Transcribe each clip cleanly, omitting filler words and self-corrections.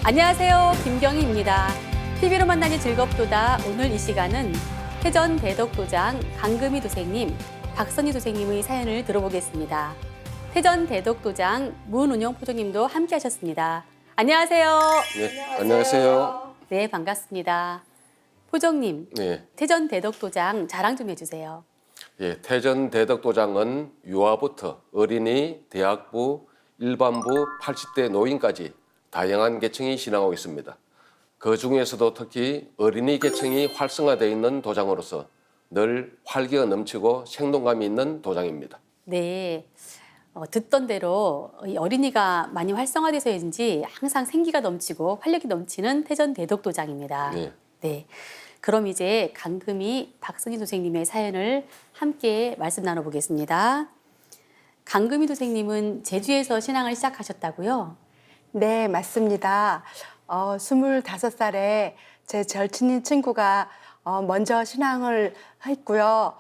안녕하세요. 김경희입니다. TV로 만나니 즐겁도다. 오늘 이 시간은 태전 대덕도장 강금희 도생님, 박선희 도생님의 사연을 들어보겠습니다. 태전 대덕도장 문운용 포조님도 함께 하셨습니다. 안녕하세요. 네, 안녕하세요. 네, 반갑습니다. 포정님, 네, 태전 대덕도장 자랑 좀 해주세요. 예, 태전 대덕도장은 유아부터 어린이, 대학부, 일반부, 80대 노인까지 다양한 계층이 신앙하고 있습니다. 그 중에서도 특히 어린이 계층이 활성화되어 있는 도장으로서 늘 활기가 넘치고 생동감이 있는 도장입니다. 네, 듣던 대로 이 어린이가 많이 활성화돼서인지 항상 생기가 넘치고 활력이 넘치는 태전 대덕도장입니다. 네. 네, 그럼 이제 강금희 박선희 도생님의 사연을 함께 말씀 나눠보겠습니다. 강금희 도생님은 제주에서 신앙을 시작하셨다고요? 네, 맞습니다. 25살에 제 절친인 친구가 먼저 신앙을 했고요.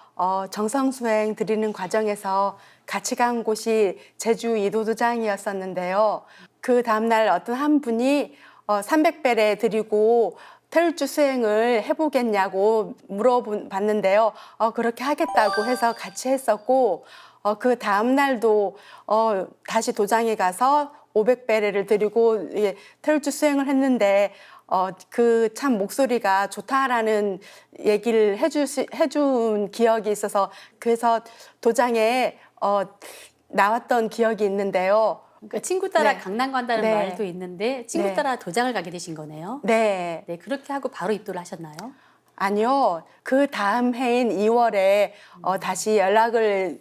정성수행 드리는 과정에서 같이 간 곳이 제주 이도도장이었었는데요. 그 다음날 어떤 한 분이 300배례 드리고 태울주 수행을 해보겠냐고 물어봤는데요. 그렇게 하겠다고 해서 같이 했었고, 그 다음날도 다시 도장에 가서 500배례를 드리고 태울주 수행을 했는데 그 참 목소리가 좋다라는 얘기를 해준 기억이 있어서 그래서 도장에 나왔던 기억이 있는데요. 그러니까 친구 따라 네. 강남 간다는 네. 말도 있는데 친구 네. 따라 도장을 가게 되신 거네요. 네. 네, 그렇게 하고 바로 입도를 하셨나요? 아니요. 그 다음 해인 2월에 다시 연락을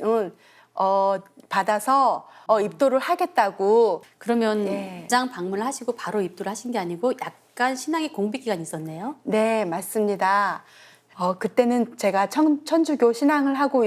받아서 입도를 하겠다고. 그러면 네. 도장 방문을 하시고 바로 입도를 하신 게 아니고 약간 신앙의 공백 기간이 있었네요. 네, 맞습니다. 그때는 제가 천주교 신앙을 하고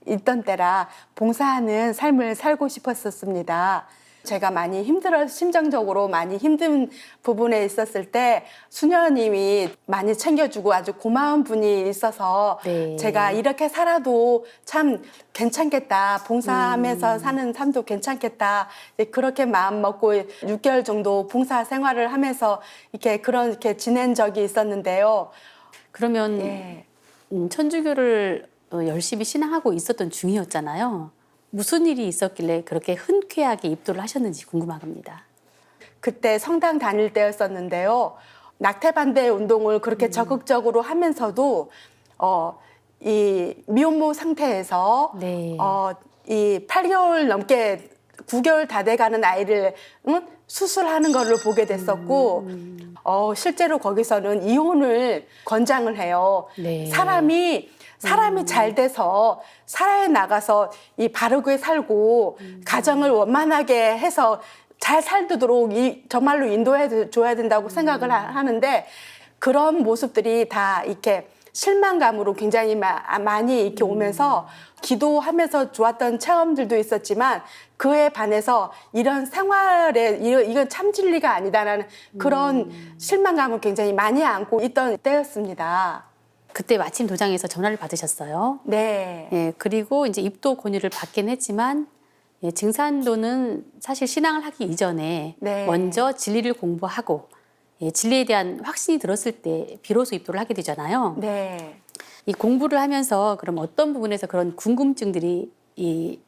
있던 때라 봉사하는 삶을 살고 싶었었습니다. 제가 많이 심정적으로 많이 힘든 부분에 있었을 때 수녀님이 많이 챙겨주고 아주 고마운 분이 있어서 네. 제가 이렇게 살아도 참 괜찮겠다. 봉사하면서 사는 삶도 괜찮겠다. 그렇게 마음 먹고 6개월 정도 봉사 생활을 하면서 그렇게 지낸 적이 있었는데요. 그러면 네. 천주교를 열심히 신앙하고 있었던 중이었잖아요. 무슨 일이 있었길래 그렇게 흔쾌하게 입도를 하셨는지 궁금합니다. 그때 성당 다닐 때였었는데요. 낙태반대 운동을 그렇게 적극적으로 하면서도 이 미혼모 상태에서 네. 이 8개월 넘게 9개월 다 돼가는 아이를 수술하는 거를 보게 됐었고 실제로 거기서는 이혼을 권장을 해요. 네. 사람이 잘 돼서 사회에 나가서 이 바르게 살고 가정을 원만하게 해서 잘 살도록 정말로 인도해 줘야 된다고 생각을 하는데 그런 모습들이 다 이렇게 실망감으로 굉장히 많이 이렇게 오면서 기도하면서 좋았던 체험들도 있었지만 그에 반해서 이런 생활에 이건 참 진리가 아니다라는 그런 실망감을 굉장히 많이 안고 있던 때였습니다. 그때 마침 도장에서 전화를 받으셨어요. 네. 예, 그리고 이제 입도 권유를 받긴 했지만 예, 증산도는 사실 신앙을 하기 이전에 네. 먼저 진리를 공부하고 예, 진리에 대한 확신이 들었을 때 비로소 입도를 하게 되잖아요. 네. 이 공부를 하면서 그럼 어떤 부분에서 그런 궁금증들이 이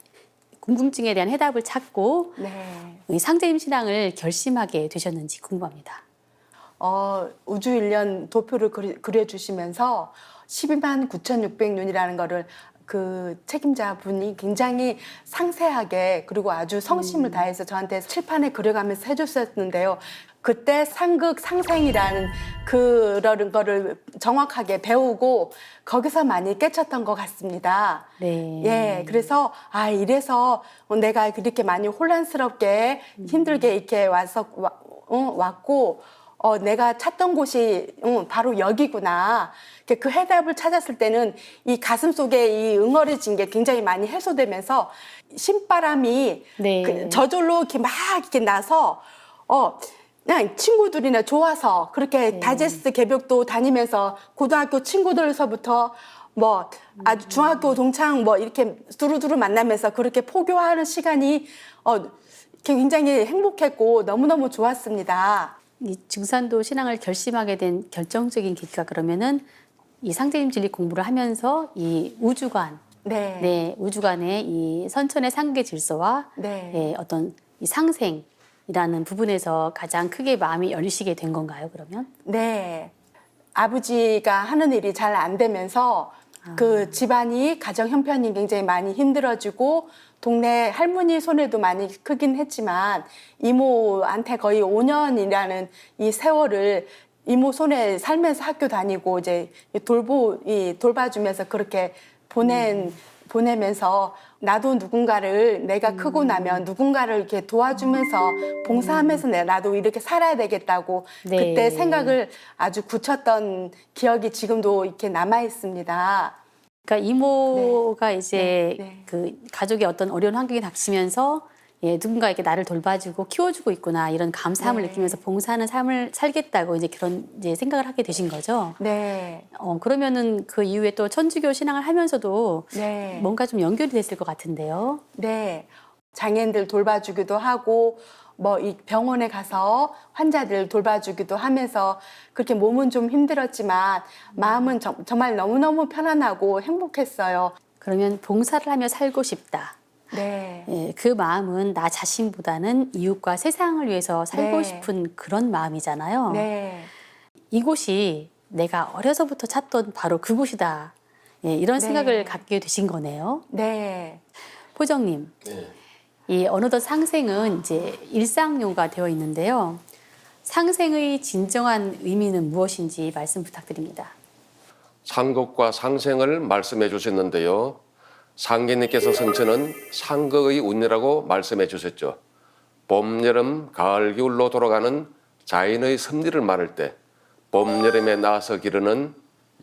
궁금증에 대한 해답을 찾고 네. 이 상제임 신앙을 결심하게 되셨는지 궁금합니다. 우주일련 도표를 그려주시면서 12만 9,600년이라는 거를 그 책임자 분이 굉장히 상세하게 그리고 아주 성심을 다해서 저한테 칠판에 그려가면서 해줬었는데요. 그때 상극 상생이라는 그런 거를 정확하게 배우고 거기서 많이 깨쳤던 것 같습니다. 네. 예, 그래서 이래서 내가 이렇게 많이 혼란스럽게 힘들게 이렇게 왔고 내가 찾던 곳이 바로 여기구나. 그 해답을 찾았을 때는 이 가슴 속에 이 응어리진 게 굉장히 많이 해소되면서 신바람이 네. 저절로 이렇게 막 이렇게 나서 그냥 친구들이나 좋아서 그렇게 다제스 개벽도 다니면서 고등학교 친구들서부터 뭐 아주 중학교 동창 뭐 이렇게 두루두루 만나면서 그렇게 포교하는 시간이 굉장히 행복했고 너무너무 좋았습니다. 이 증산도 신앙을 결심하게 된 결정적인 계기가 그러면은 이 상제님 진리 공부를 하면서 이 우주관, 네. 네, 우주관의 이 선천의 상계 질서와 네. 예, 어떤 이 상생이라는 부분에서 가장 크게 마음이 열리시게 된 건가요, 그러면? 네. 아버지가 하는 일이 잘 안 되면서 그 집안이 가정 형편이 굉장히 많이 힘들어지고 동네 할머니 손해도 많이 크긴 했지만 이모한테 거의 5년이라는 이 세월을 이모 손에 살면서 학교 다니고 이제 돌봐주면서 그렇게 보내면서 나도 누군가를 내가 크고 나면 누군가를 이렇게 도와주면서 봉사하면서 나도 이렇게 살아야 되겠다고 네. 그때 생각을 아주 굳혔던 기억이 지금도 이렇게 남아 있습니다. 그러니까 이모가 이제 네. 그 가족의 어떤 어려운 환경이 닥치면서 예, 누군가에게 나를 돌봐주고 키워주고 있구나 이런 감사함을 네. 느끼면서 봉사하는 삶을 살겠다고 이제 그런 이제 생각을 하게 되신 거죠. 네. 그러면은 그 이후에 또 천주교 신앙을 하면서도 네. 뭔가 좀 연결이 됐을 것 같은데요. 네. 장애인들 돌봐주기도 하고 뭐 이 병원에 가서 환자들 돌봐주기도 하면서 그렇게 몸은 좀 힘들었지만 마음은 정말 너무너무 편안하고 행복했어요. 그러면 봉사를 하며 살고 싶다. 네. 예, 그 마음은 나 자신보다는 이웃과 세상을 위해서 살고 네. 싶은 그런 마음이잖아요. 네. 이곳이 내가 어려서부터 찾던 바로 그곳이다. 예, 이런 네. 생각을 갖게 되신 거네요. 네. 포정님, 네. 이 어느덧 상생은 이제 일상용어가 되어 있는데요. 상생의 진정한 의미는 무엇인지 말씀 부탁드립니다. 상극과 상생을 말씀해 주셨는데요. 상계님께서 선천은 상극의 운이라고 말씀해 주셨죠. 봄, 여름, 가을, 겨울로 돌아가는 자연의 섭리를 말할 때 봄, 여름에 나서 기르는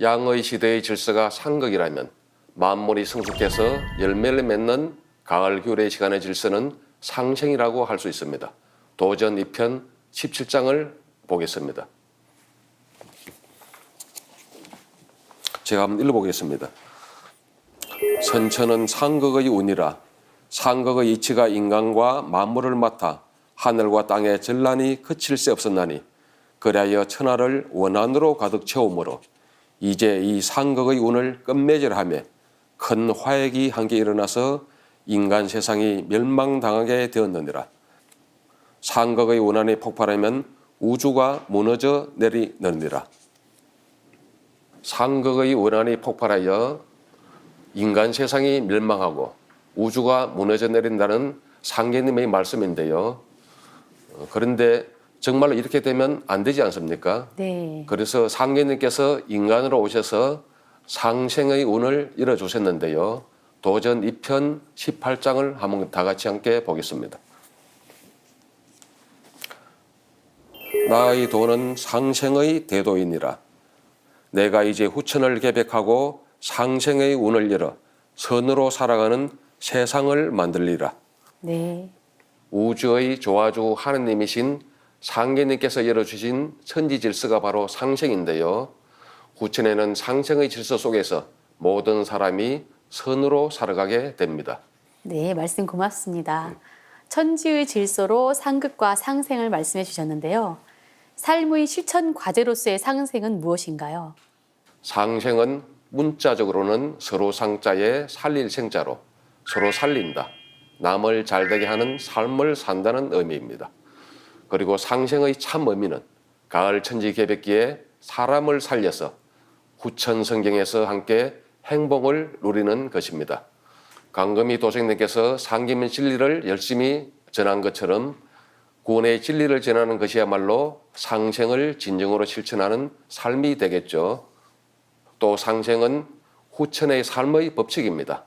양의 시대의 질서가 상극이라면 만물이 성숙해서 열매를 맺는 가을, 겨울의 시간의 질서는 상생이라고 할 수 있습니다. 도전 2편 17장을 보겠습니다. 제가 한번 읽어보겠습니다. 선천은 상극의 운이라 상극의 이치가 인간과 만물을 맡아 하늘과 땅의 전란이 그칠 새 없었나니 그리하여 천하를 원한으로 가득 채우므로 이제 이 상극의 운을 끝맺으하며 큰 화액이 함께 일어나서 인간 세상이 멸망당하게 되었느니라. 상극의 원한이 폭발하면 우주가 무너져 내리느니라. 상극의 원한이 폭발하여 인간 세상이 멸망하고 우주가 무너져 내린다는 상계님의 말씀인데요. 그런데 정말로 이렇게 되면 안 되지 않습니까? 네. 그래서 상계님께서 인간으로 오셔서 상생의 운을 열어주셨는데요. 도전 2편 18장을 한번 다 같이 함께 보겠습니다. 나의 도는 상생의 대도이니라. 내가 이제 후천을 계획하고 상생의 운을 열어 선으로 살아가는 세상을 만들리라. 네. 우주의 조화주 하느님이신 상계님께서 열어주신 천지 질서가 바로 상생인데요. 후천에는 상생의 질서 속에서 모든 사람이 선으로 살아가게 됩니다. 네, 말씀 고맙습니다. 천지의 질서로 상극과 상생을 말씀해 주셨는데요. 삶의 실천 과제로서의 상생은 무엇인가요? 상생은 문자적으로는 서로 상자에 살릴 생자로 서로 살린다, 남을 잘되게 하는 삶을 산다는 의미입니다. 그리고 상생의 참 의미는 가을 천지 개백기에 사람을 살려서 후천 성경에서 함께 행복을 누리는 것입니다. 강금희 도생님께서 상기면 진리를 열심히 전한 것처럼 구원의 진리를 전하는 것이야말로 상생을 진정으로 실천하는 삶이 되겠죠. 또 상생은 후천의 삶의 법칙입니다.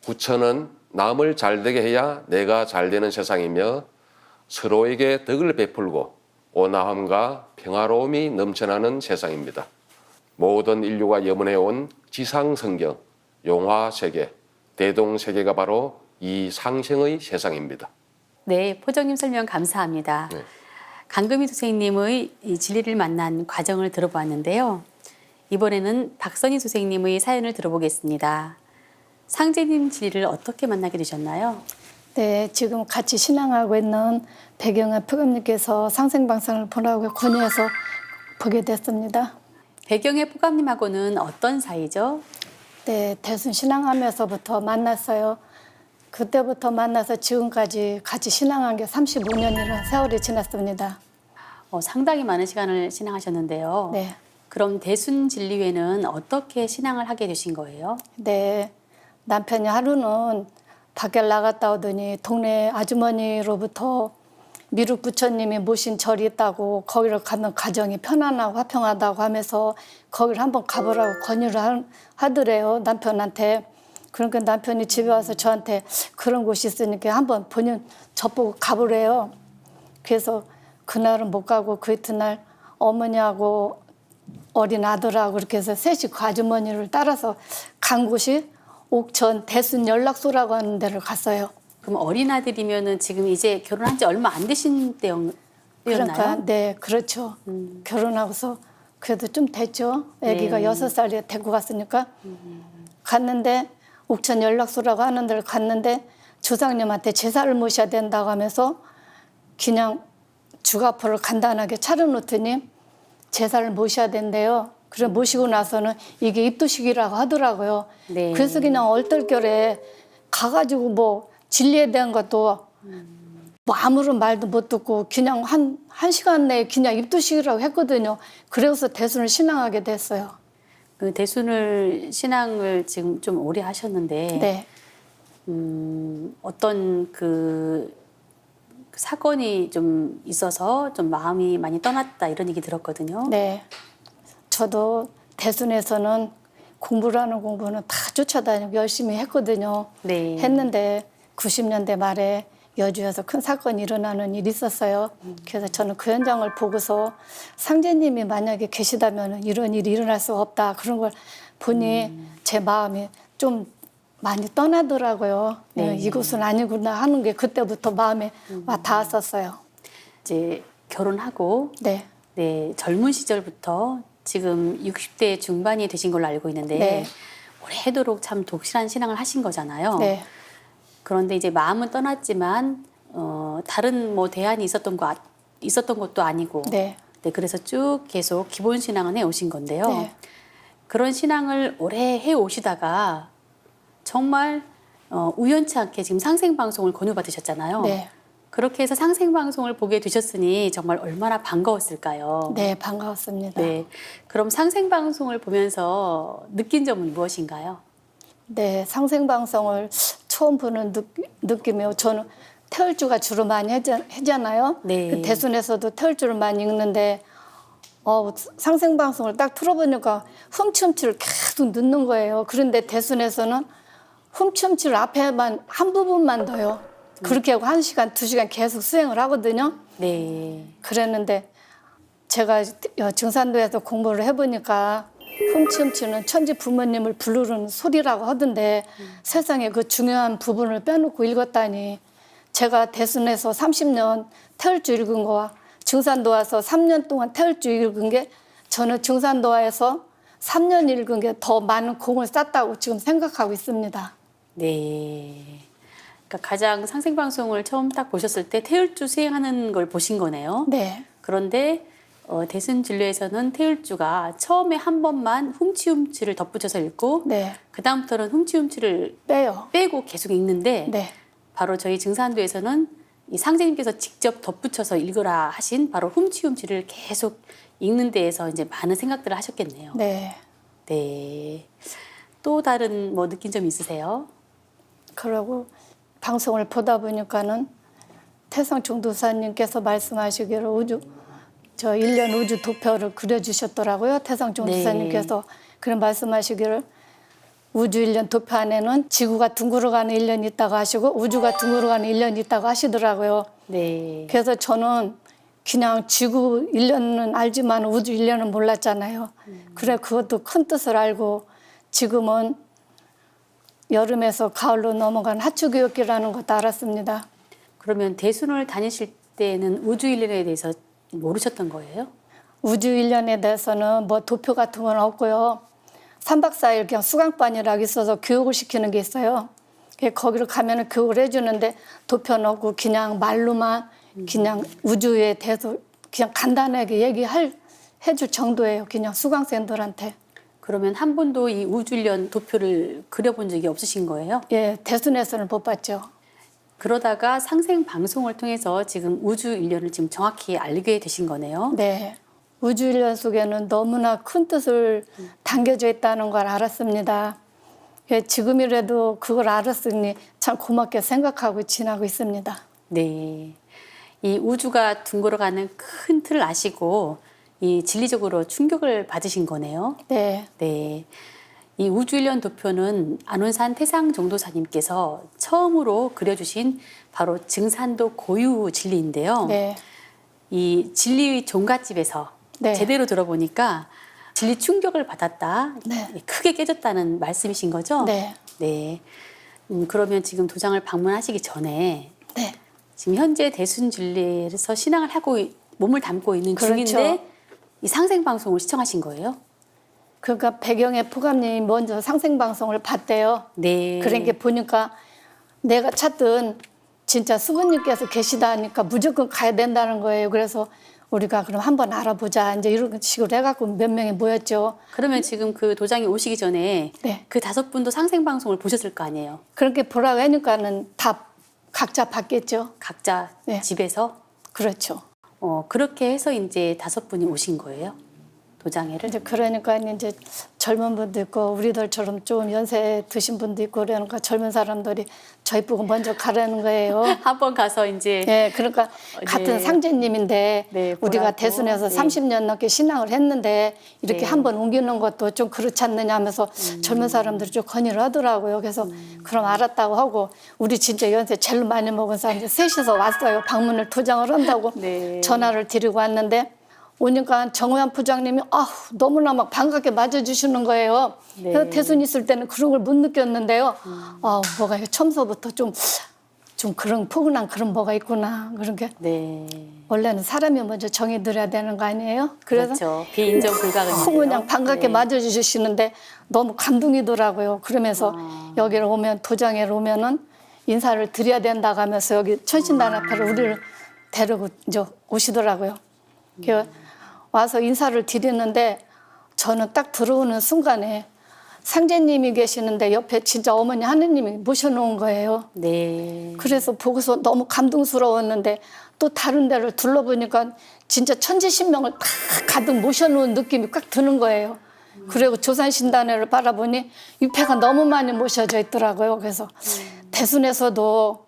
후천은 남을 잘되게 해야 내가 잘되는 세상이며 서로에게 덕을 베풀고 온화함과 평화로움이 넘쳐나는 세상입니다. 모든 인류가 염원해온 지상성경, 용화세계, 대동세계가 바로 이 상생의 세상입니다. 네, 포정님 설명 감사합니다. 네. 강금희 선생님의 이 진리를 만난 과정을 들어보았는데요. 이번에는 박선희 선생님의 사연을 들어보겠습니다. 상제님 진리를 어떻게 만나게 되셨나요? 네, 지금 같이 신앙하고 있는 배경아 표감님께서 상생방송을 보라고 권유해서 보게 됐습니다. 배경의 포감님하고는 어떤 사이죠? 네, 대순 신앙하면서부터 만났어요. 그때부터 만나서 지금까지 같이 신앙한 게 35년이라는 세월이 지났습니다. 상당히 많은 시간을 신앙하셨는데요. 네. 그럼 대순 진리회는 어떻게 신앙을 하게 되신 거예요? 네, 남편이 하루는 밖에 나갔다 오더니 동네 아주머니로부터 미륵 부처님이 모신 절이 있다고 거기를 가면 가정이 편안하고 화평하다고 하면서 거기를 한번 가보라고 권유를 하더래요, 남편한테. 그러니까 남편이 집에 와서 저한테 그런 곳이 있으니까 한번 본인 저보고 가보래요. 그래서 그날은 못 가고 그 이튿날 어머니하고 어린 아들하고 이렇게 해서 셋이 그 아주머니를 따라서 간 곳이 옥천 대순 연락소라고 하는 데를 갔어요. 그럼 어린아들이면은 지금 이제 결혼한 지 얼마 안 되신 때였나요? 그러니까 네, 그렇죠. 결혼하고서 그래도 좀 됐죠. 아기가 네. 6살에 데리고 갔으니까. 갔는데 옥천 연락소라고 하는 데를 갔는데 조상님한테 제사를 모셔야 된다고 하면서 그냥 주가포를 간단하게 차려놓더니 제사를 모셔야 된대요. 그래 모시고 나서는 이게 입도식이라고 하더라고요. 네. 그래서 그냥 얼떨결에 가가지고 뭐 진리에 대한 것도 뭐 아무런 말도 못 듣고 그냥 한 시간 내에 그냥 입도식이라고 했거든요. 그래서 대순을 신앙하게 됐어요. 그 대순을 신앙을 지금 좀 오래 하셨는데 네. 어떤 그 사건이 좀 있어서 좀 마음이 많이 떠났다 이런 얘기 들었거든요. 네. 저도 대순에서는 공부라는 공부는 다 쫓아다니고 열심히 했거든요. 네. 했는데 90년대 말에 여주에서 큰 사건이 일어나는 일이 있었어요. 그래서 저는 그 현장을 보고서 상제님이 만약에 계시다면 이런 일이 일어날 수가 없다. 그런 걸 보니 제 마음이 좀 많이 떠나더라고요. 네. 이곳은 아니구나 하는 게 그때부터 마음에 와 닿았었어요. 이제 결혼하고 네. 네, 젊은 시절부터 지금 60대 중반이 되신 걸로 알고 있는데 네. 오래도록 참 독실한 신앙을 하신 거잖아요. 네. 그런데 이제 마음은 떠났지만 다른 뭐 대안이 있었던 것도 아니고 네. 네, 그래서 쭉 계속 기본 신앙을 해 오신 건데요. 네. 그런 신앙을 오래 해 오시다가 정말 우연치 않게 지금 상생방송을 권유받으셨잖아요. 네. 그렇게 해서 상생방송을 보게 되셨으니 정말 얼마나 반가웠을까요? 네, 반가웠습니다. 네. 그럼 상생방송을 보면서 느낀 점은 무엇인가요? 네, 상생방송을 처음 보는 느낌이요. 저는 태울주가 주로 많이 하잖아요. 네. 대순에서도 태울주를 많이 읽는데 상생방송을 딱 틀어보니까 흠치흠치를 계속 넣는 거예요. 그런데 대순에서는 흠치흠치를 앞에만 한 부분만 넣어요. 그렇게 하고 1시간, 2시간 계속 수행을 하거든요. 네. 그랬는데 제가 증산도에서 공부를 해보니까 흠치흠치는 천지 부모님을 부르는 소리라고 하던데 세상에 그 중요한 부분을 빼놓고 읽었다니 제가 대순에서 30년 태울주 읽은 거와 증산도 와서 3년 동안 태울주 읽은 게 저는 증산도와에서 3년 읽은 게 더 많은 공을 쌓았다고 지금 생각하고 있습니다. 네. 그러니까 가장 상생방송을 처음 딱 보셨을 때 태울주 수행하는 걸 보신 거네요. 네. 그런데 대순 진료에서는 태울주가 처음에 한 번만 훔치훔치를 덧붙여서 읽고 네. 그 다음부터는 훔치훔치를 빼요. 빼고 계속 읽는데 네. 바로 저희 증산도에서는 이 상제님께서 직접 덧붙여서 읽으라 하신 바로 훔치훔치를 계속 읽는 데에서 이제 많은 생각들을 하셨겠네요. 네. 네. 또 다른 뭐 느낀 점 있으세요? 그러고 방송을 보다 보니까는 태상 중도사님께서 말씀하시기를 저 1년 우주 도표를 그려주셨더라고요. 태상 중도사님께서 그런 말씀하시기를 우주 1년 도표 안에는 지구가 둥글어가는 1년이 있다고 하시고 우주가 둥글어가는 1년이 있다고 하시더라고요. 네. 그래서 저는 그냥 지구 1년은 알지만 우주 1년은 몰랐잖아요. 그래 그것도 큰 뜻을 알고 지금은 여름에서 가을로 넘어간 하추교육기라는 것도 알았습니다. 그러면 대순을 다니실 때는 우주 1년에 대해서 모르셨던 거예요? 우주 1년에 대해서는 뭐 도표 같은 건 없고요. 3박 4일 그냥 수강반이라고 있어서 교육을 시키는 게 있어요. 거기를 가면은 교육을 해주는데 도표 넣고 그냥 말로만 그냥 우주에 대해서 그냥 간단하게 해줄 정도예요. 그냥 수강생들한테. 그러면 한 번도 이 우주일련 도표를 그려본 적이 없으신 거예요? 예, 대순에서는 못 봤죠. 그러다가 상생 방송을 통해서 지금 우주일련을 지금 정확히 알게 되신 거네요. 네. 우주일련 속에는 너무나 큰 뜻을 담겨져 있다는 걸 알았습니다. 예, 지금이라도 그걸 알았으니 참 고맙게 생각하고 지나고 있습니다. 네. 이 우주가 둥글어가는 큰 틀을 아시고 이 진리적으로 충격을 받으신 거네요. 네. 네. 이 우주일련 도표는 안원산 태상종도사님께서 처음으로 그려주신 바로 증산도 고유 진리인데요. 네. 이 진리 종갓집에서 네. 제대로 들어보니까 진리 충격을 받았다. 네. 크게 깨졌다는 말씀이신 거죠? 네. 네. 그러면 지금 도장을 방문하시기 전에 네. 지금 현재 대순진리에서 신앙을 하고 몸을 담고 있는 그렇죠. 중인데 이 상생방송을 시청하신 거예요? 그러니까 배경에 포감님이 먼저 상생방송을 봤대요. 네. 그러니까 보니까 내가 찾던 진짜 수부님께서 계시다 하니까 무조건 가야 된다는 거예요. 그래서 우리가 그럼 한번 알아보자. 이제 이런 식으로 해갖고 몇 명이 모였죠. 그러면 지금 그 도장이 오시기 전에 네. 그 5분도 상생방송을 보셨을 거 아니에요? 그렇게 보라고 하니까는 다 각자 봤겠죠. 각자 네. 집에서? 그렇죠. 그렇게 해서 이제 5분이 오신 거예요? 도장회를? 이제 그러니까 이제 젊은 분도 있고 우리들처럼 좀 연세 드신 분도 있고 그러니까 젊은 사람들이 저희 보고 먼저 가라는 거예요. 한번 가서 이제 네, 그러니까 같은 상제님인데 네, 우리가 보라고. 대순에서 네. 30년 넘게 신앙을 했는데 이렇게 네. 한번 옮기는 것도 좀 그렇지 않느냐 하면서 젊은 사람들이 좀 건의를 하더라고요. 그래서 그럼 알았다고 하고 우리 진짜 연세 제일 많이 먹은 사람들 셋이서 왔어요. 방문을 도장을 한다고 네. 전화를 드리고 왔는데 오니까 정호연 부장님이 너무나 막 반갑게 맞아주시는 거예요. 네. 그래서 대순 있을 때는 그런 걸 못 느꼈는데요. 뭐가 처음서부터 좀 그런 포근한 그런 뭐가 있구나. 그런 게 네. 원래는 사람이 먼저 정이 들어야 되는 거 아니에요? 그래서 그렇죠. 비인정 불가근인데요. 그냥 반갑게 네. 맞아주시는데 너무 감동이더라고요. 그러면서 여기를 오면 도장회를 오면은 인사를 드려야 된다고 하면서 여기 천신단 앞에를 우리를 데리고 이제 오시더라고요. 그래서 와서 인사를 드리는데 저는 딱 들어오는 순간에 상제님이 계시는데 옆에 진짜 어머니 하느님이 모셔놓은 거예요. 네. 그래서 보고서 너무 감동스러웠는데 또 다른 데를 둘러보니까 진짜 천지신명을 다 가득 모셔놓은 느낌이 꽉 드는 거예요. 그리고 조산신단회를 바라보니 유패가 너무 많이 모셔져 있더라고요. 그래서 대순에서도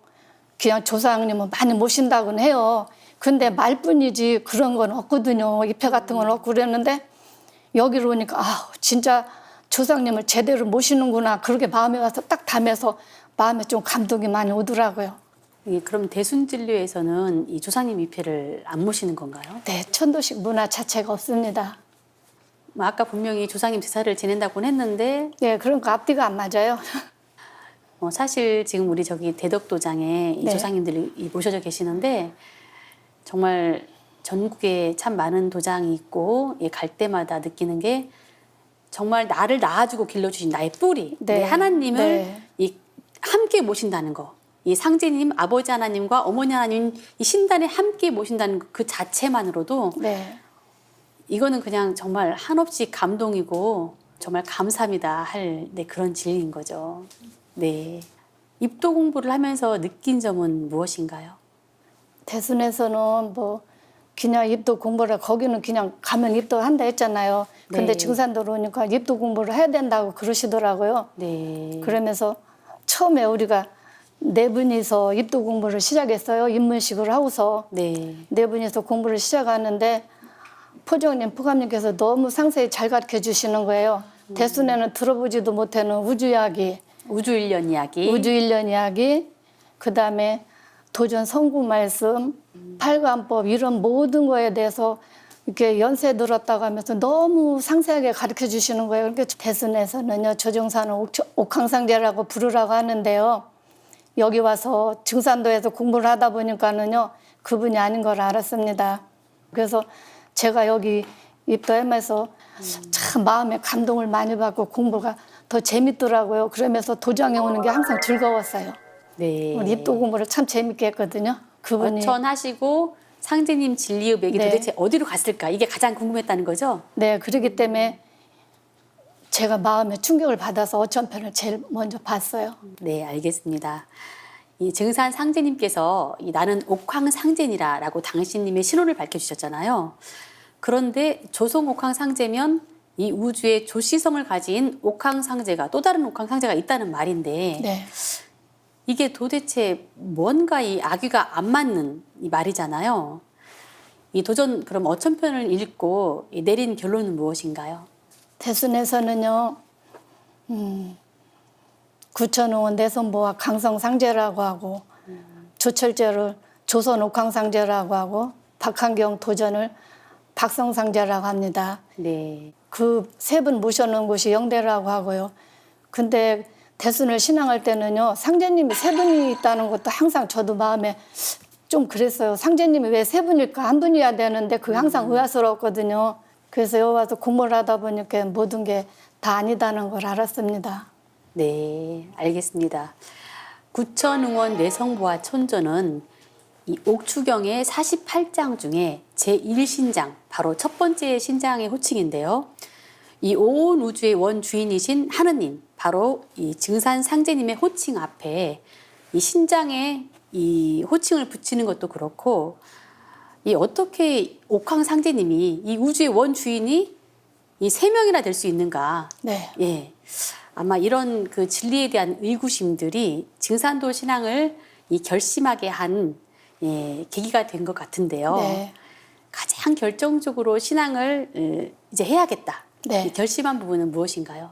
그냥 조상님은 많이 모신다고는 해요. 근데 말뿐이지 그런 건 없거든요. 입회 같은 건 없고 그랬는데 여기로 오니까 진짜 조상님을 제대로 모시는구나. 그렇게 마음에 와서 딱 담아서 마음에 좀 감동이 많이 오더라고요. 그럼 대순진료에서는 이 조상님 입회를 안 모시는 건가요? 네, 천도식 문화 자체가 없습니다. 아까 분명히 조상님 제사를 지낸다고는 했는데 네, 그러니까 앞뒤가 안 맞아요. 사실 지금 우리 저기 대덕도장에 이 네. 조상님들이 모셔져 계시는데 정말 전국에 참 많은 도장이 있고 갈 때마다 느끼는 게 정말 나를 낳아주고 길러주신 나의 뿌리, 네. 내 하나님을 네. 함께 모신다는 거. 이 상제님, 아버지 하나님과 어머니 하나님 이 신단에 함께 모신다는 그 자체만으로도 네. 이거는 그냥 정말 한없이 감동이고 정말 감사합니다 할 그런 진리인 거죠. 네. 입도 공부를 하면서 느낀 점은 무엇인가요? 대순에서는 뭐 그냥 입도 공부를 거기는 그냥 가면 입도 한다 했잖아요. 근데 네. 증산도로 오니까 입도 공부를 해야 된다고 그러시더라고요. 네. 그러면서 처음에 우리가 네 분이서 입도 공부를 시작했어요. 입문식을 하고서 네. 네 분이서 공부를 시작하는데 포정님, 포감님께서 너무 상세히 잘 가르쳐 주시는 거예요. 대순에는 들어보지도 못하는 우주 이야기, 우주일련 이야기. 우주일련 이야기, 그다음에 도전 성구 말씀, 팔관법 이런 모든 거에 대해서 이렇게 연세 들었다고 하면서 너무 상세하게 가르쳐 주시는 거예요. 그러니까 대순에서는요, 조정사는 옥황상제라고 부르라고 하는데요. 여기 와서 증산도에서 공부를 하다 보니까는요, 그분이 아닌 걸 알았습니다. 그래서 제가 여기 입도하면서 참 마음에 감동을 많이 받고 공부가 더 재밌더라고요. 그러면서 도장에 오는 게 항상 즐거웠어요. 네. 입도 공부를 참 재밌게 했거든요. 그분이. 어천하시고 상제님 진리읍액이 네. 도대체 어디로 갔을까? 이게 가장 궁금했다는 거죠? 네, 그렇기 때문에 제가 마음에 충격을 받아서 어천편을 제일 먼저 봤어요. 네, 알겠습니다. 이 증산 상제님께서 이 나는 옥황 상제니라라고 당신님의 신호를 밝혀주셨잖아요. 그런데 조성 옥황 상제면 이 우주에 조시성을 가진 옥황 상제가 또 다른 옥황 상제가 있다는 말인데 네. 이게 도대체 뭔가 이 아귀가 안 맞는 이 말이잖아요. 이 도전 그럼 어천편을 읽고 이 내린 결론은 무엇인가요? 대순에서는요, 구천웅은 내손보와 강성상제라고 하고, 조철제를 조선옥황상제라고 하고, 박한경 도전을 박성상제라고 합니다. 네. 그 세 분 모셔놓은 곳이 영대라고 하고요. 근데 대순을 신앙할 때는요, 상제님이 세 분이 있다는 것도 항상 저도 마음에 좀 그랬어요. 상제님이 왜 세 분일까? 한 분이어야 되는데 그게 항상 의아스러웠거든요. 그래서 여기 와서 공부를 하다 보니까 모든 게 다 아니다는 걸 알았습니다. 네, 알겠습니다. 구천응원 내성보화 천전은 이 옥추경의 48장 중에 제1신장, 바로 첫 번째 신장의 호칭인데요. 이 온 우주의 원주인이신 하느님, 바로 이 증산 상제님의 호칭 앞에 이 신장에 이 호칭을 붙이는 것도 그렇고, 이 어떻게 옥황 상제님이 이 우주의 원주인이 이 세 명이나 될 수 있는가? 네. 예. 아마 이런 그 진리에 대한 의구심들이 증산도 신앙을 이 결심하게 한 예, 계기가 된 것 같은데요. 네. 가장 결정적으로 신앙을 이제 해야겠다. 네. 이 결심한 부분은 무엇인가요?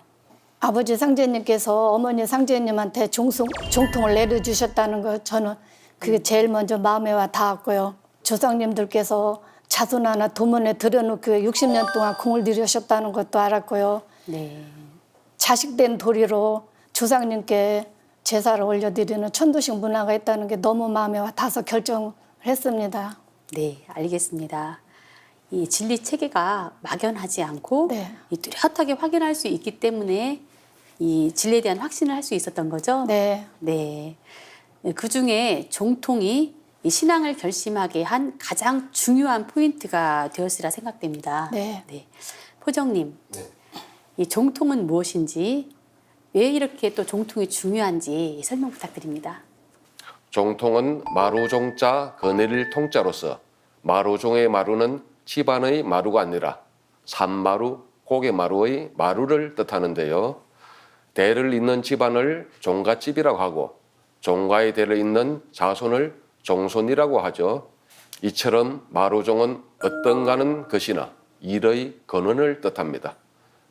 아버지 상제님께서 어머니 상제님한테 종통을 내려주셨다는 거 저는 그게 제일 먼저 마음에 와 닿았고요. 조상님들께서 자손 하나 도문에 들여놓고 60년 동안 공을 들이셨다는 것도 알았고요. 네. 자식된 도리로 조상님께 제사를 올려드리는 천도식 문화가 있다는 게 너무 마음에 와 닿아서 결정을 했습니다. 네, 알겠습니다. 이 진리 체계가 막연하지 않고 네. 이 뚜렷하게 확인할 수 있기 때문에 이 진리에 대한 확신을 할 수 있었던 거죠? 네. 네. 그 중에 종통이 이 신앙을 결심하게 한 가장 중요한 포인트가 되었으리라 생각됩니다. 네. 포정님, 이 종통은 무엇인지, 왜 이렇게 또 종통이 중요한지 설명 부탁드립니다. 종통은 마루종자 거느릴 통자로서 마루종의 마루는 집안의 마루가 아니라 산마루, 고개마루의 마루를 뜻하는데요. 대를 잇는 집안을 종가집이라고 하고 종가의 대를 잇는 자손을 종손이라고 하죠. 이처럼 마루종은 어떤가는 것이나 일의 근원을 뜻합니다.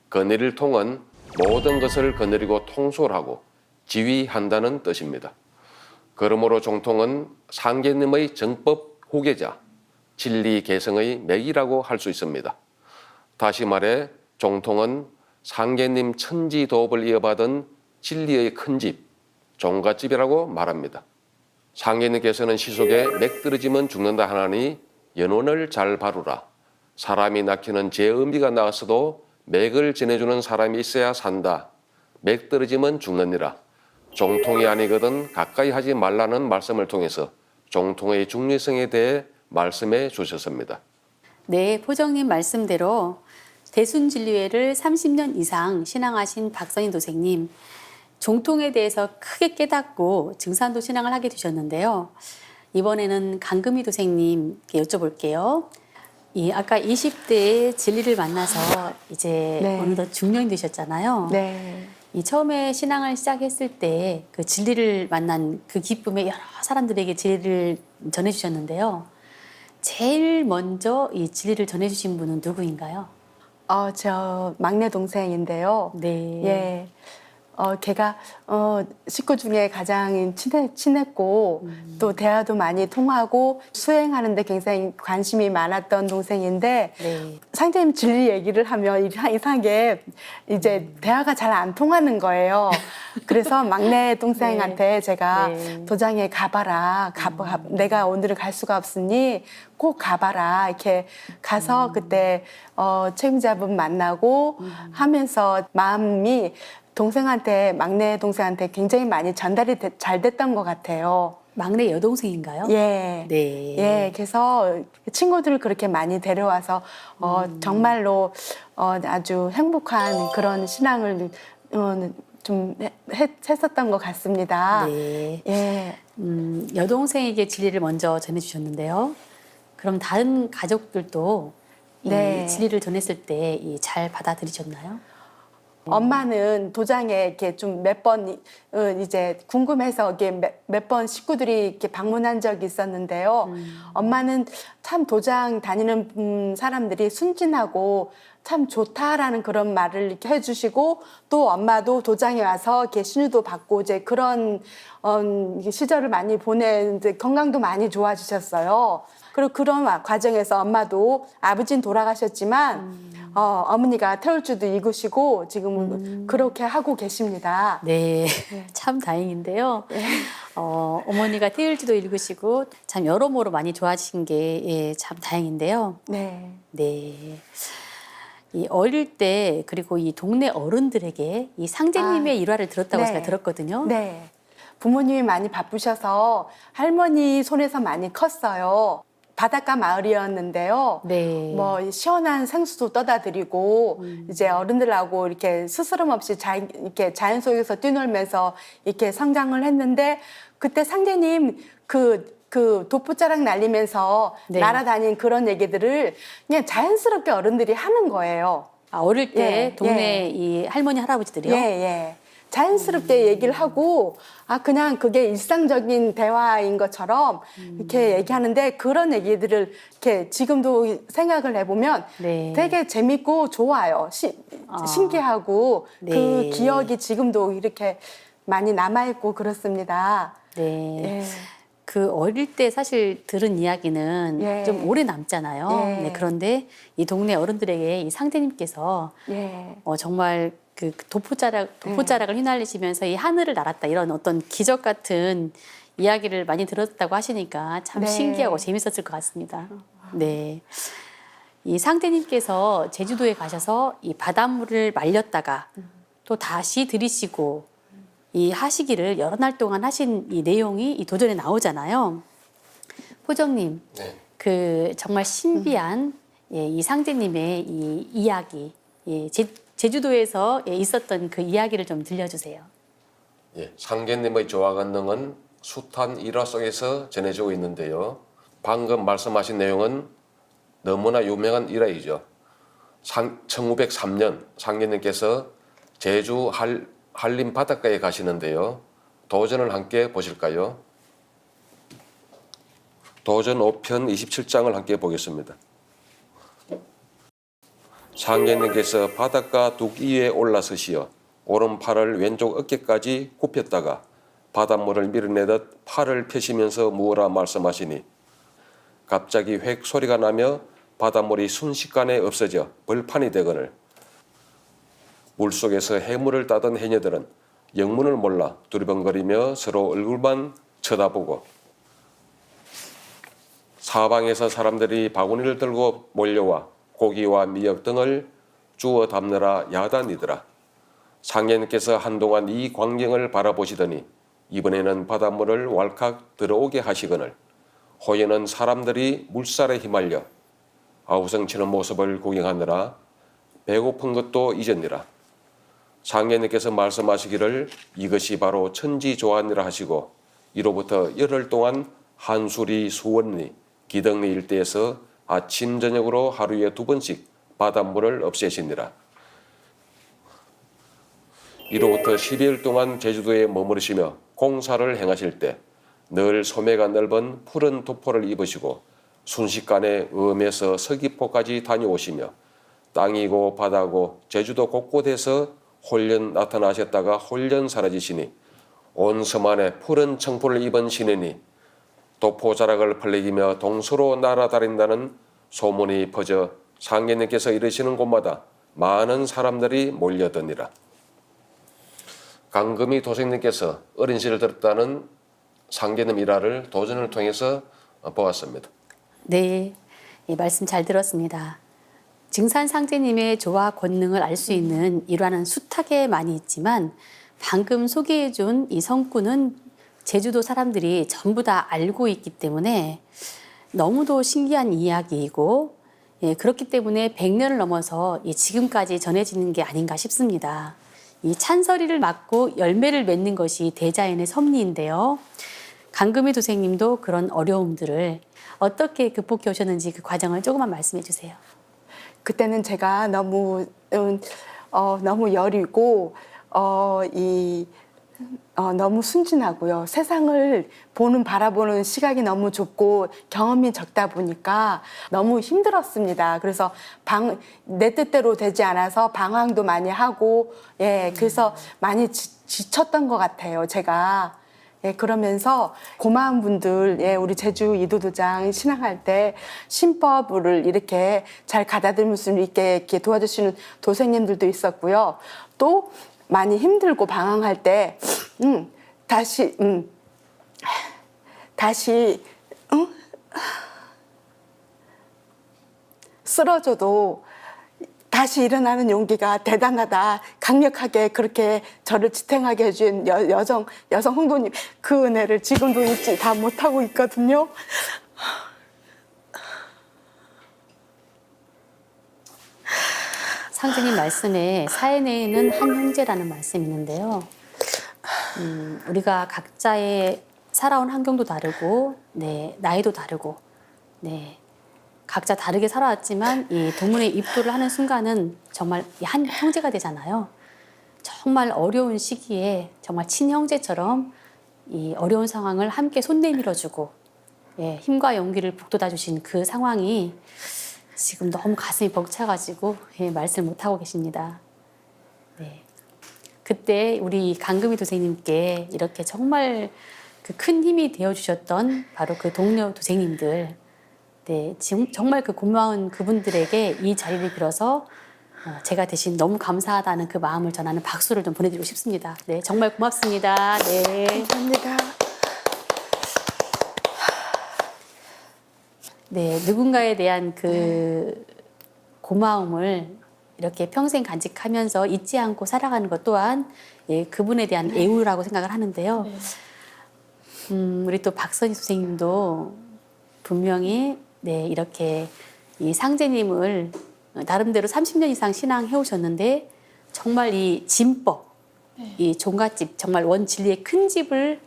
거느릴 통은 모든 것을 거느리고 통솔하고 지휘한다는 뜻입니다. 그러므로 종통은 상계님의 정법 후계자, 진리 개성의 맥이라고 할 수 있습니다. 다시 말해 종통은 상계님 천지 도업을 이어받은 진리의 큰집, 종갓집이라고 말합니다. 상계님께서는 시속에 맥 떨어지면 죽는다 하나니 연원을 잘 바루라. 사람이 낳기는 제 의미가 나왔어도 맥을 전해주는 사람이 있어야 산다. 맥 떨어지면 죽느니라. 종통이 아니거든 가까이 하지 말라는 말씀을 통해서 종통의 중요성에 대해 말씀해 주셨습니다. 네, 포정님 말씀대로 대순진리회를 30년 이상 신앙하신 박선희 도생님, 종통에 대해서 크게 깨닫고 증산도 신앙을 하게 되셨는데요. 이번에는 강금희 도생님께 여쭤볼게요. 아까 20대에 진리를 만나서 이제 네. 어느덧 중년이 되셨잖아요. 네. 이 처음에 신앙을 시작했을 때 그 진리를 만난 그 기쁨에 여러 사람들에게 진리를 전해주셨는데요. 제일 먼저 이 진리를 전해주신 분은 누구인가요? 저 막내 동생인데요. 네. 예. 걔가 식구 중에 가장 친했고 또 대화도 많이 통하고 수행하는데 굉장히 관심이 많았던 동생인데 네. 상제님 진리 얘기를 하면 이상하게 이제 대화가 잘 안 통하는 거예요. 그래서 막내 동생한테 제가 네. 도장에 가봐라. 내가 오늘은 갈 수가 없으니 꼭 가봐라. 이렇게 가서 그때 책임자분 만나고 하면서 마음이 동생한테 막내 동생한테 굉장히 많이 전달이 잘 됐던 것 같아요. 막내 여동생인가요? 예. 네. 예, 그래서 친구들을 그렇게 많이 데려와서 정말로 아주 행복한 그런 신앙을 좀 했었던 것 같습니다. 네. 예. 여동생에게 진리를 먼저 전해주셨는데요. 그럼 다른 가족들도 네. 이 진리를 전했을 때 잘 받아들이셨나요? 엄마는 도장에 이렇게 좀 몇 번 이제 궁금해서 이렇게 몇 번 식구들이 이렇게 방문한 적이 있었는데요. 엄마는 참 도장 다니는 사람들이 순진하고 참 좋다라는 그런 말을 이렇게 해주시고 또 엄마도 도장에 와서 이렇게 신유도 받고 이제 그런 시절을 많이 보내는데 건강도 많이 좋아지셨어요. 그리고 그런 과정에서 엄마도 아버지는 돌아가셨지만 어머니가 태울 줄도 익으시고 지금 그렇게 하고 계십니다. 네, 참 다행인데요. 어머니가 태일지도 읽으시고 참 여러모로 많이 좋아지신 게 참 다행인데요. 네. 네. 이 어릴 때 그리고 이 동네 어른들에게 이 상제님의 일화를 들었다고 네. 제가 들었거든요. 네. 부모님이 많이 바쁘셔서 할머니 손에서 많이 컸어요. 바닷가 마을이었는데요. 네. 뭐 시원한 생수도 떠다 드리고 이제 어른들하고 이렇게 스스럼 없이 이렇게 자연 속에서 뛰놀면서 이렇게 성장을 했는데 그때 상제님 그 돋보자락 날리면서 네. 날아다닌 그런 얘기들을 그냥 자연스럽게 어른들이 하는 거예요. 아, 어릴 때 예, 동네 이 할머니 할아버지들이요? 예, 예. 자연스럽게 얘기를 하고, 그냥 그게 일상적인 대화인 것처럼 이렇게 얘기하는데 그런 얘기들을 이렇게 지금도 생각을 해보면 네. 되게 재밌고 좋아요. 신기하고 네. 그 기억이 지금도 이렇게 많이 남아있고 그렇습니다. 네. 예. 그 어릴 때 사실 들은 이야기는 예. 좀 오래 남잖아요. 예. 네, 그런데 이 동네 어른들에게 이 상제님께서 예. 정말 그 도포자락을 휘날리시면서 이 하늘을 날았다 이런 어떤 기적 같은 이야기를 많이 들었다고 하시니까 참 네. 신기하고 재밌었을 것 같습니다. 네. 이 상제님께서 제주도에 가셔서 이 바닷물을 말렸다가 또 다시 들이시고 이 하시기를 여러 날 동안 하신 이 내용이 이 도전에 나오잖아요. 포정님, 네. 그 정말 신비한 이 상제님의 이 이야기, 제주도에서 있었던 그 이야기를 좀 들려주세요. 예, 상계님의 조화 권능은 숱한 일화 속에서 전해지고 있는데요. 방금 말씀하신 내용은 너무나 유명한 일화이죠. 1903년 상계님께서 제주 한림 바닷가에 가시는데요. 도전을 함께 보실까요? 도전 5편 27장을 함께 보겠습니다. 상계님께서 바닷가 둑 위에 올라서시어 오른팔을 왼쪽 어깨까지 굽혔다가 바닷물을 밀어내듯 팔을 펴시면서 무어라 말씀하시니 갑자기 획 소리가 나며 바닷물이 순식간에 없어져 벌판이 되거늘 물속에서 해물을 따던 해녀들은 영문을 몰라 두리번거리며 서로 얼굴만 쳐다보고 사방에서 사람들이 바구니를 들고 몰려와 고기와 미역 등을 주워 담느라 야단이더라. 상계님께서 한동안 이 광경을 바라보시더니 이번에는 바닷물을 왈칵 들어오게 하시거늘 호에는 사람들이 물살에 휘말려 아우성치는 모습을 구경하느라 배고픈 것도 잊었니라. 상계님께서 말씀하시기를 이것이 바로 천지조안이라 하시고 이로부터 열흘 동안 한수리 수원리 기덕리 일대에서 아침 저녁으로 하루에 2번씩 바닷물을 없애시니라. 이로부터 12일 동안 제주도에 머무르시며 공사를 행하실 때 늘 소매가 넓은 푸른 도포를 입으시고 순식간에 음에서 서귀포까지 다녀오시며 땅이고 바다고 제주도 곳곳에서 홀연 나타나셨다가 홀연 사라지시니 온 섬 안에 푸른 청포를 입은 신인이 도포자락을 벌리기며 동서로 날아다닌다는 소문이 퍼져 상계님께서 이르시는 곳마다 많은 사람들이 몰려드니라. 강금희 도생님께서 어린 시를 들었다는 상계님 일화를 도전을 통해서 보았습니다. 네, 이 말씀 잘 들었습니다. 증산 상제님의 조화 권능을 알 수 있는 일화는 숱하게 많이 있지만 방금 소개해준 이 성구는 제주도 사람들이 전부 다 알고 있기 때문에 너무도 신기한 이야기이고 그렇기 때문에 100년을 넘어서 지금까지 전해지는 게 아닌가 싶습니다. 이 찬서리를 맡고 열매를 맺는 것이 대자연의 섭리인데요. 강금희 도생님도 그런 어려움들을 어떻게 극복해 오셨는지 그 과정을 조금만 말씀해 주세요. 그때는 제가 너무 여리고 너무 순진하고요. 세상을 바라보는 시각이 너무 좁고 경험이 적다 보니까 너무 힘들었습니다. 그래서 내 뜻대로 되지 않아서 방황도 많이 하고, 그래서 많이 지쳤던 것 같아요, 제가. 그러면서 고마운 분들, 우리 제주 이도도장 신앙할 때 신법을 이렇게 잘 가다듬을 수 있게 이렇게 도와주시는 도생님들도 있었고요. 또 많이 힘들고 방황할 때, 다시, 쓰러져도 다시 일어나는 용기가 대단하다. 강력하게 그렇게 저를 지탱하게 해준 여성 홍도님, 그 은혜를 지금도 잊지 다 못하고 있거든요. 상제님 말씀에 사연에는 한 형제라는 말씀이 있는데요. 우리가 각자의 살아온 환경도 다르고, 나이도 다르고, 각자 다르게 살아왔지만 이 도문에 입도를 하는 순간은 정말 한 형제가 되잖아요. 정말 어려운 시기에 정말 친형제처럼 이 어려운 상황을 함께 손 내밀어주고 힘과 용기를 북돋아 주신 그 상황이 지금 너무 가슴이 벅차가지고 말씀을 못하고 계십니다. 그때 우리 강금희 도생님께 이렇게 정말 그 큰 힘이 되어주셨던 바로 그 동료 도생님들, 지금 정말 그 고마운 그분들에게 이 자리를 빌어서 제가 대신 너무 감사하다는 그 마음을 전하는 박수를 좀 보내드리고 싶습니다. 정말 고맙습니다. 감사합니다. 누군가에 대한 그 고마움을 이렇게 평생 간직하면서 잊지 않고 살아가는 것 또한 그분에 대한 애우라고 생각을 하는데요. 우리 또 박선희 선생님도 분명히 이렇게 이 상제님을 나름대로 30년 이상 신앙해 오셨는데 정말 이 진법, 이 종갓집, 정말 원진리의 큰 집을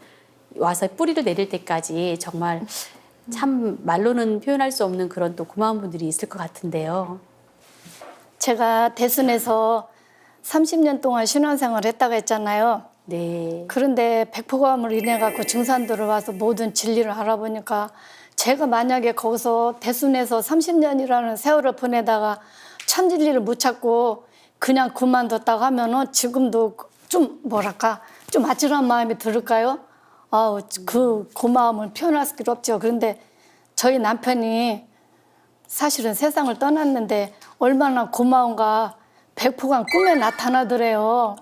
와서 뿌리를 내릴 때까지 정말 참 말로는 표현할 수 없는 그런 또 고마운 분들이 있을 것 같은데요. 제가 대순에서 30년 동안 신앙생활을 했다고 했잖아요. 그런데 백포감으로 인해 갖고 증산도를 와서 모든 진리를 알아보니까 제가 만약에 거기서 대순에서 30년이라는 세월을 보내다가 참 진리를 못 찾고 그냥 그만뒀다고 하면은 지금도 좀 좀 아찔한 마음이 들을까요? 그 고마움을 표현할 수 없죠. 그런데 저희 남편이 사실은 세상을 떠났는데 얼마나 고마운가 백포감 꿈에 나타나더래요.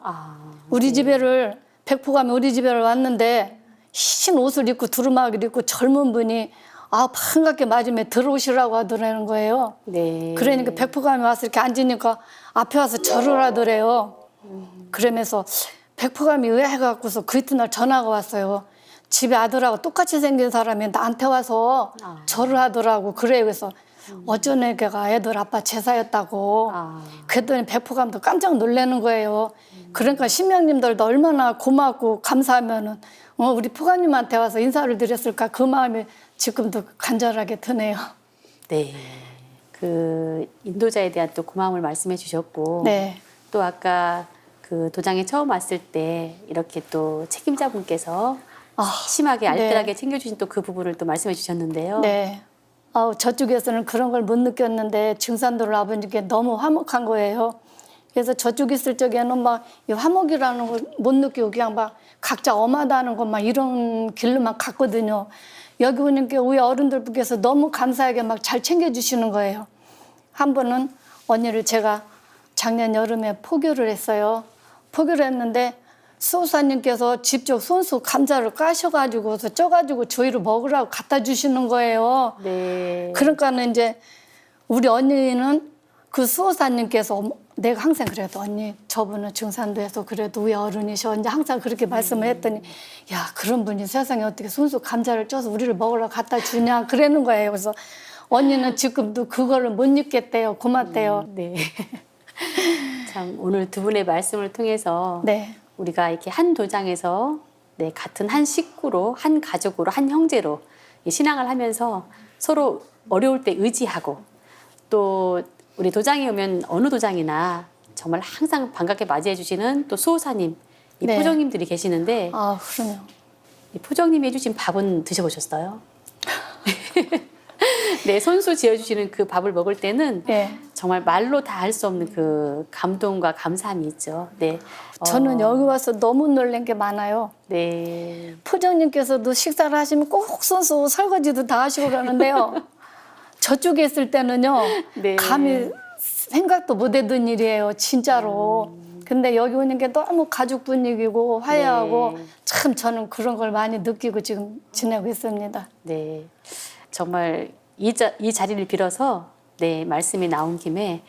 우리 집에를 백포감이 우리 집에 왔는데 흰 옷을 입고 두루마기를 입고 젊은 분이 반갑게 맞으면 들어오시라고 하더라는 거예요. 그러니까 백포감이 와서 이렇게 앉으니까 앞에 와서 절을 하더래요. 그러면서 백포감이 의아해갖고서 그 이튿날 전화가 왔어요. 집에 아들하고 똑같이 생긴 사람이 나한테 와서 절을 하더라고. 그래서 어쩐 애가 애들 아빠 제사였다고. 그랬더니 백포감도 깜짝 놀라는 거예요. 그러니까 신명님들도 얼마나 고맙고 감사하면은 우리 포감님한테 와서 인사를 드렸을까 그 마음이 지금도 간절하게 드네요. 그 인도자에 대한 또 고마움을 말씀해 주셨고 또 아까 그 도장에 처음 왔을 때 이렇게 또 책임자분께서 심하게 알뜰하게 챙겨주신 또 그 부분을 또 말씀해 주셨는데요. 저쪽에서는 그런 걸 못 느꼈는데 증산도를 아버님께 너무 화목한 거예요. 그래서 저쪽 있을 적에는 막 이 화목이라는 걸 못 느끼고 그냥 막 각자 엄하다는 것 막 이런 길로만 갔거든요. 여기 오니까 우리 어른들께서 너무 감사하게 막 잘 챙겨주시는 거예요. 한 번은 언니를 제가 작년 여름에 포교를 했어요. 포교를 했는데 수호사님께서 직접 손수 감자를 까셔가지고서 쪄가지고 저희를 먹으라고 갖다 주시는 거예요. 그러니까는 이제 우리 언니는 그 수호사님께서 내가 항상 그래도 언니 저분은 증산도에서 그래도 우리 어른이셔 이제 항상 그렇게 말씀을 했더니 야 그런 분이 세상에 어떻게 손수 감자를 쪄서 우리를 먹으러 갖다 주냐 그러는 거예요. 그래서 언니는 지금도 그거를 못 잊겠대요. 고맙대요. 네. 참 오늘 두 분의 말씀을 통해서 네. 우리가 이렇게 한 도장에서 네, 같은 한 식구로, 한 가족으로, 한 형제로 이 신앙을 하면서 서로 어려울 때 의지하고 또 우리 도장에 오면 어느 도장이나 정말 항상 반갑게 맞이해 주시는 또 수호사님, 이 네. 포정님들이 계시는데 아 그러면 이 포정님이 해주신 밥은 드셔보셨어요? 네, 손수 지어주시는 그 밥을 먹을 때는 네. 정말 말로 다 할 수 없는 그 감동과 감사함이 있죠. 네. 저는 여기 와서 너무 놀란 게 많아요. 네. 포정님께서도 식사를 하시면 꼭 손수 설거지도 다 하시고 그러는데요. 저쪽에 있을 때는요. 네. 감히 생각도 못 했던 일이에요. 진짜로. 근데 여기 오는 게 너무 가족 분위기고 화해하고 네. 참 저는 그런 걸 많이 느끼고 지금 지내고 있습니다. 네. 정말 이 자리를 빌어서 네, 말씀이 나온 김에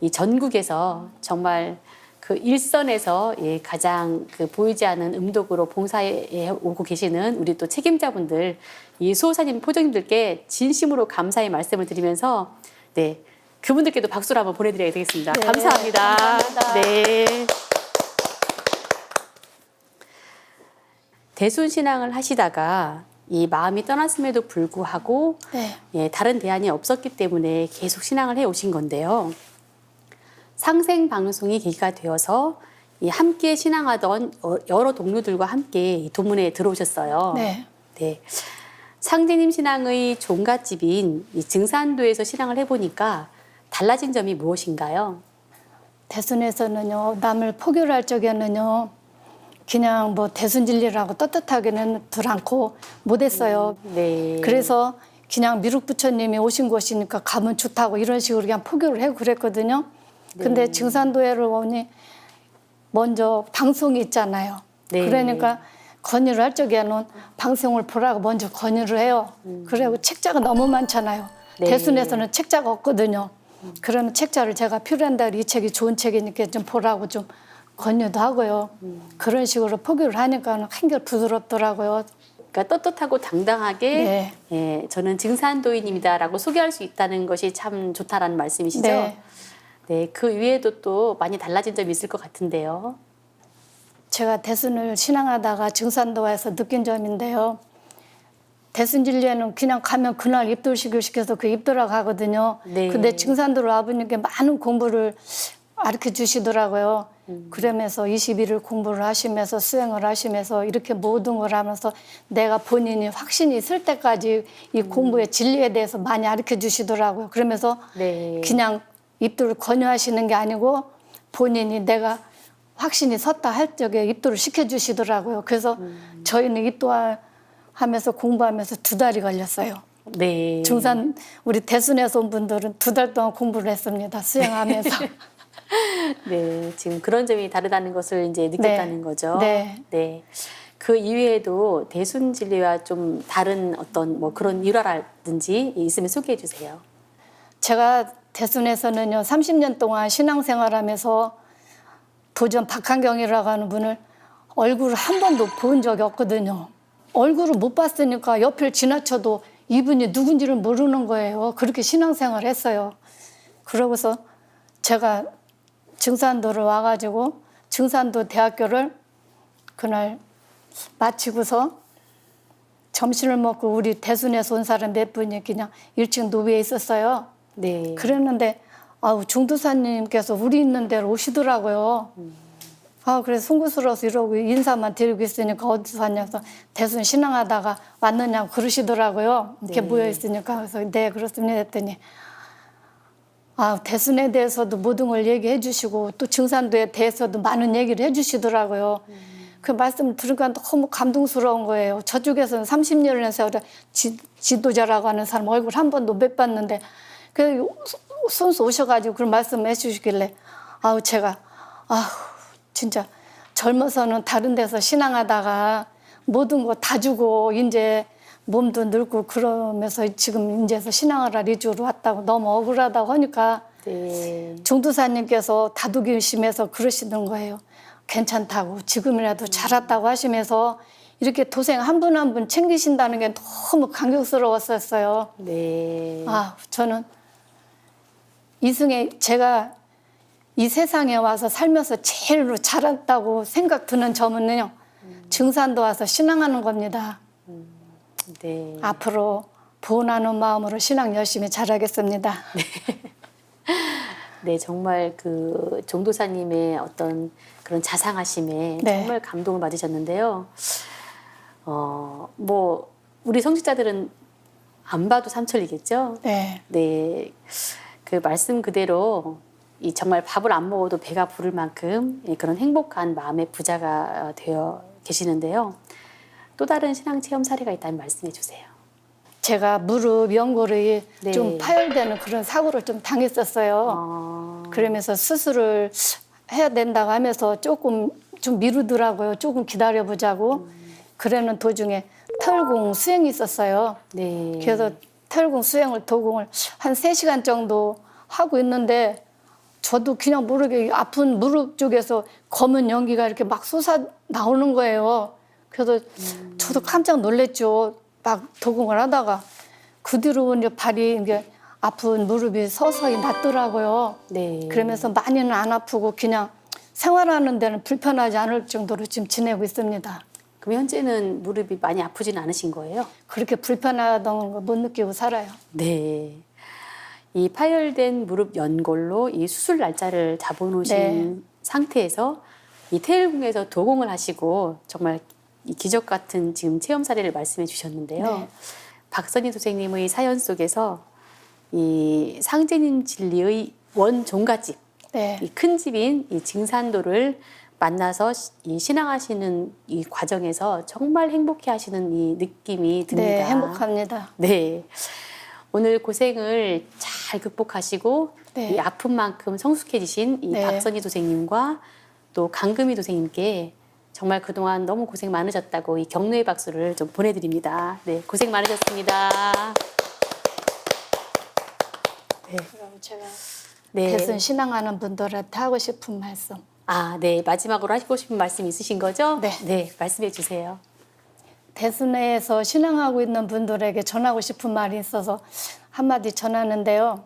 이 전국에서 정말 그 일선에서 예, 가장 그 보이지 않는 음독으로 봉사에 오고 계시는 우리 또 책임자분들, 이 수호사님, 포정님들께 진심으로 감사의 말씀을 드리면서 네, 그분들께도 박수를 한번 보내드려야 되겠습니다. 네, 감사합니다. 감사합니다. 네. 대순신앙을 하시다가 이 마음이 떠났음에도 불구하고 네. 예, 다른 대안이 없었기 때문에 계속 신앙을 해 오신 건데요. 상생 방송이 계기가 되어서 이 함께 신앙하던 여러 동료들과 함께 이 도문에 들어오셨어요. 네. 네. 상제님 신앙의 종갓집인 이 증산도에서 신앙을 해보니까 달라진 점이 무엇인가요? 대순에서는요. 남을 포교할 적에는요. 그냥 뭐 대순진리라고 떳떳하게는 들 않고 못했어요. 네. 그래서 그냥 미륵 부처님이 오신 곳이니까 가면 좋다고 이런 식으로 그냥 포교를 하고 그랬거든요. 근데 증산도회를 오니 먼저 방송이 있잖아요. 네. 그러니까 건의를 할 적에는 방송을 보라고 먼저 건의를 해요. 그리고 책자가 너무 많잖아요. 네. 대순에서는 책자가 없거든요. 그러면 책자를 제가 필요한다 이 책이 좋은 책이니까 좀 보라고 좀 권유도 하고요. 그런 식으로 포교를 하니까 한결 부드럽더라고요. 그러니까 떳떳하고 당당하게 네. 예, 저는 증산도인입니다라고 소개할 수 있다는 것이 참 좋다라는 말씀이시죠? 네. 네, 그 위에도 또 많이 달라진 점이 있을 것 같은데요. 제가 대순을 신앙하다가 증산도에서 느낀 점인데요. 대순진리에는 그냥 가면 그날 입돌식을 시켜서 그 입돌하고 하거든요. 네. 근데 증산도로 아버님께 많은 공부를 가르쳐 주시더라고요. 그러면서 20일을 공부를 하시면서 수행을 하시면서 이렇게 모든 걸 하면서 내가 본인이 확신이 있을 때까지 이 공부의 진리에 대해서 많이 가르쳐 주시더라고요. 그러면서 네. 그냥 입도를 권유하시는 게 아니고 본인이 내가 확신이 섰다 할 적에 입도를 시켜주시더라고요. 그래서 저희는 입도하면서 공부하면서 2달이 걸렸어요. 네. 중산 우리 대순에서 온 분들은 2달 동안 공부를 했습니다. 수행하면서. 네, 지금 그런 점이 다르다는 것을 이제 느꼈다는 네. 거죠. 네. 네. 그 이외에도 대순 진리와 좀 다른 어떤 뭐 그런 일화라든지 있으면 소개해 주세요. 제가 대순에서는요 30년 동안 신앙생활하면서 도전 박한경이라고 하는 분을 얼굴을 한 번도 본 적이 없거든요. 얼굴을 못 봤으니까 옆을 지나쳐도 이분이 누군지를 모르는 거예요. 그렇게 신앙생활을 했어요. 그러고서 제가 증산도를 와가지고 증산도 대학교를 그날 마치고서 점심을 먹고 우리 대순에서 온 사람 몇 분이 그냥 1층 노비에 있었어요. 네. 그랬는데 아우 중도사님께서 우리 있는 데로 오시더라고요. 아 그래서 송구스러워서 이러고 인사만 드리고 있으니까 어디서 왔냐서 대순 신앙하다가 왔느냐고 그러시더라고요. 이렇게 네. 모여 있으니까 그래서 네 그렇습니다 했더니 아 대순에 대해서도 모든 걸 얘기해 주시고 또 증산도에 대해서도 많은 얘기를 해 주시더라고요. 그 말씀을 들으니까 너무 감동스러운 거예요. 저쪽에서는 30년의 세월에 지도자라고 하는 사람 얼굴 한 번도 못 봤는데 그 손수 오셔가지고 그런 말씀을 해주시길래 아우 제가 아우 진짜 젊어서는 다른 데서 신앙하다가 모든 거 다 주고 이제 몸도 늙고 그러면서 지금 이제서 신앙을 할 이주로 왔다고 너무 억울하다고 하니까 네. 중도사님께서 다독이심에서 그러시는 거예요. 괜찮다고 지금이라도 잘 왔다고 하시면서 이렇게 도생 한 분 한 분 챙기신다는 게 너무 감격스러웠었어요. 네. 아, 저는 이승에 제가 이 세상에 와서 살면서 제일로 잘했다고 생각 드는 점은요. 증산도 와서 신앙하는 겁니다. 네. 앞으로 보온하는 마음으로 신앙 열심히 잘하겠습니다. 네, 정말 그 종도사님의 어떤 그런 자상하심에 네. 정말 감동을 받으셨는데요. 뭐 우리 성직자들은 안 봐도 삼천리겠죠. 네. 네, 그 말씀 그대로 이 정말 밥을 안 먹어도 배가 부를 만큼 그런 행복한 마음의 부자가 되어 계시는데요. 또 다른 신앙 체험 사례가 있다면 말씀해 주세요. 제가 무릎 연골이 네. 좀 파열되는 그런 사고를 좀 당했었어요. 그러면서 수술을 해야 된다고 하면서 조금 좀 미루더라고요. 조금 기다려보자고. 그러는 도중에 털공 수행이 있었어요. 네. 그래서 털공 수행을 도공을 한 3시간 정도 하고 있는데 저도 그냥 모르게 아픈 무릎 쪽에서 검은 연기가 이렇게 막 솟아 나오는 거예요. 그래서 저도 깜짝 놀랐죠. 막 도공을 하다가 그 뒤로 이제 발이 이게 아픈 무릎이 서서히 낫더라고요. 네. 그러면서 많이는 안 아프고 그냥 생활하는 데는 불편하지 않을 정도로 지금 지내고 있습니다. 그럼 현재는 무릎이 많이 아프지는 않으신 거예요? 그렇게 불편하다는 걸 못 느끼고 살아요. 네. 이 파열된 무릎 연골로 이 수술 날짜를 잡아놓으신 네. 상태에서 이 태일궁에서 도공을 하시고 정말 이 기적 같은 지금 체험 사례를 말씀해 주셨는데요. 네. 박선희 선생님의 사연 속에서 이 상제님 진리의 원 종갓집, 네. 이 큰 집인 이 증산도를 만나서 이 신앙하시는 이 과정에서 정말 행복해 하시는 이 느낌이 듭니다. 네, 행복합니다. 네. 오늘 고생을 잘 극복하시고 네. 이 아픈 만큼 성숙해지신 이 네. 박선희 도생님과 또 강금희 도생님께 정말 그동안 너무 고생 많으셨다고 이 격려의 박수를 좀 보내드립니다. 네, 고생 많으셨습니다. 네. 그럼 제가 네. 대선 신앙하는 분들한테 하고 싶은 말씀. 아, 네. 마지막으로 하시고 싶은 말씀 있으신 거죠? 네. 네, 말씀해 주세요. 대순회에서 신앙하고 있는 분들에게 전하고 싶은 말이 있어서 한마디 전하는데요.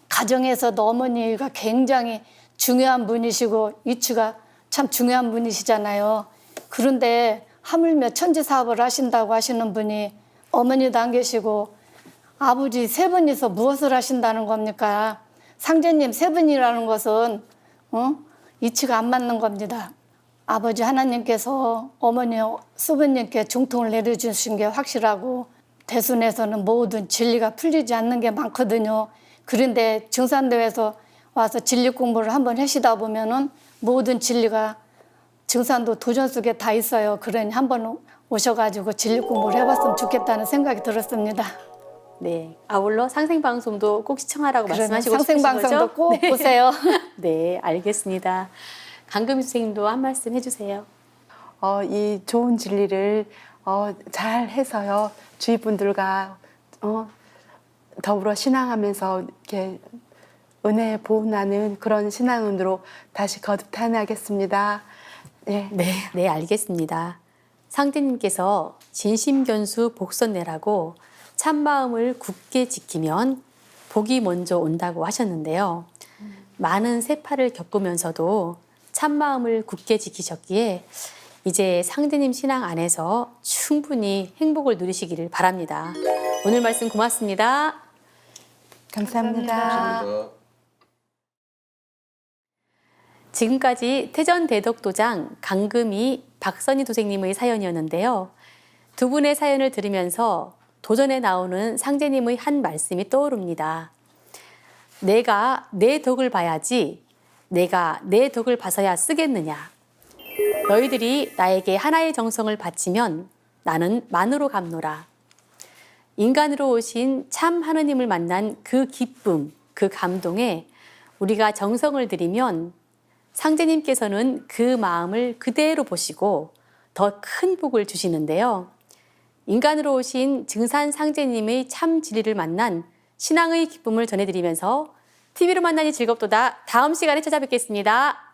가정에서도 어머니가 굉장히 중요한 분이시고 위치가 참 중요한 분이시잖아요. 그런데 하물며 천지사업을 하신다고 하시는 분이 어머니도 안 계시고 아버지 3분이서 무엇을 하신다는 겁니까? 상제님 3분이라는 것은 이치가 안 맞는 겁니다. 아버지 하나님께서 어머니 수부님께 중통을 내려주신 게 확실하고 대순에서는 모든 진리가 풀리지 않는 게 많거든요. 그런데 증산도에서 와서 진리 공부를 한번 하시다 보면은 모든 진리가 증산도 도전 속에 다 있어요. 그러니 한번 오셔가지고 진리 공부를 해봤으면 좋겠다는 생각이 들었습니다. 네. 아울러 상생방송도 꼭 시청하라고 그러면 말씀하시고 싶으신 상생방송도 거죠? 꼭 네. 보세요. 네, 알겠습니다. 강금희 선생님도 한 말씀 해주세요. 이 좋은 진리를 잘 해서요. 주위 분들과 더불어 신앙하면서 이렇게 은혜에 보훈하는 그런 신앙운으로 다시 거듭 태어나겠습니다. 네. 네, 네, 알겠습니다. 상대님께서 진심견수 복선내라고 참마음을 굳게 지키면 복이 먼저 온다고 하셨는데요. 많은 세파를 겪으면서도 참마음을 굳게 지키셨기에 이제 상대님 신앙 안에서 충분히 행복을 누리시기를 바랍니다. 오늘 말씀 고맙습니다. 감사합니다. 지금까지 태전대덕도장 강금희 박선희 도생님의 사연이었는데요. 두 분의 사연을 들으면서 도전에 나오는 상제님의 한 말씀이 떠오릅니다. 내가 내 덕을 봐야지 내가 내 덕을 봐서야 쓰겠느냐. 너희들이 나에게 하나의 정성을 바치면 나는 만으로 갚노라. 인간으로 오신 참 하느님을 만난 그 기쁨, 그 감동에 우리가 정성을 들이면 상제님께서는 그 마음을 그대로 보시고 더 큰 복을 주시는데요. 인간으로 오신 증산 상제님의 참 진리를 만난 신앙의 기쁨을 전해드리면서 TV로 만나니 즐겁도다. 다음 시간에 찾아뵙겠습니다.